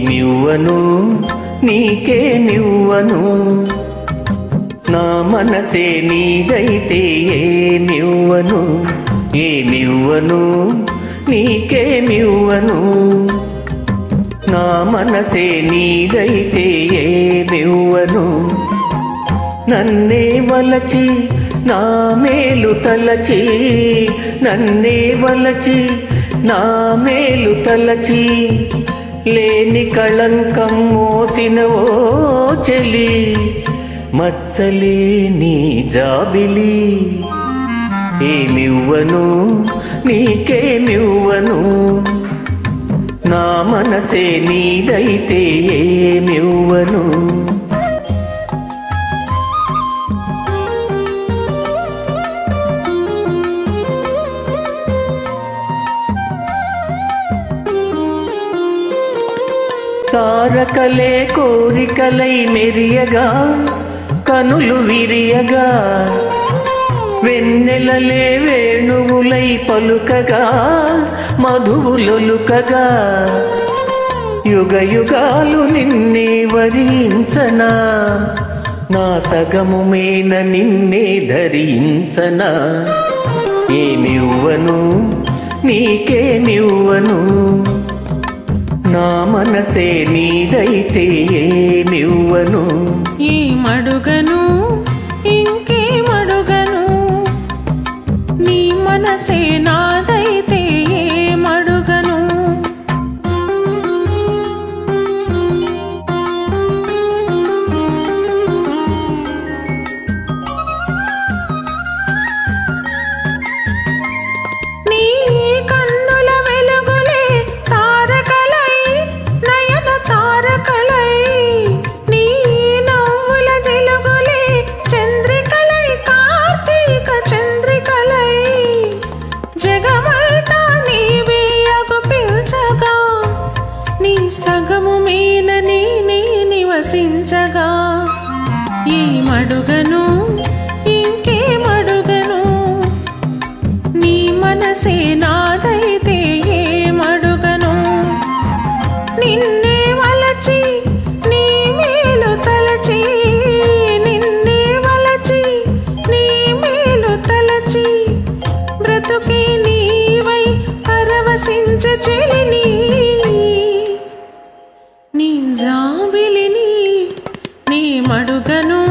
ఏమివ్వను నీకేమివ్వను, నా మనసే నీదైతే ఏమివ్వను, ఏమివ్వను నీకేమివ్వను, నా మనసే నీదైతే ఏమివ్వను. నన్నే వలచి నా మేలు తలచి, నన్నే వలచి నా మేలు తలచి, లేని కళంకం మోసిన ఓ చెలి, మచ్చలేని జాబిలి. ఏమివ్వను నీకేమివ్వను, నా మనసే నీదైతే ఏమివ్వను. తారకలే కోరికలై మెరియగా, కనులు విరియగా, వెన్నెలలే వేణువులై పలుకగా, మధువులొలుకగా, యుగ యుగాలు నిన్నే వరించనా, నా సగము మేన నిన్నే ధరించనా. ఏమివ్వను నీకేమివ్వను, నా మనసే నీదైతే ఏమివ్వను. ఏమడుగను ఇంకేమడుగను, నీ మనసే నాదైతే ఏమడుగను. నీ కన్నుల వెలుగులే తారకలై, నయన తారకలై, నీ నవ్వుల జిలుగులే చంద్రికలై, కార్తీక చంద్రికలై, జగమంతా నీవే అగుపించగా, నీ సగము మీన నేనే నివసించగా. ఏమడుగను ఇంకేమడుగను, నీ మనసే నాదైతే ఏమడుగను. నిన్నే వలచి నీ మేలు తలచి, నిన్నే వలచి నీ మేలు తలచి, బ్రతుకే నీవై పరవశించ చెలిని, నీ జాబిలిని నీ మడుగను.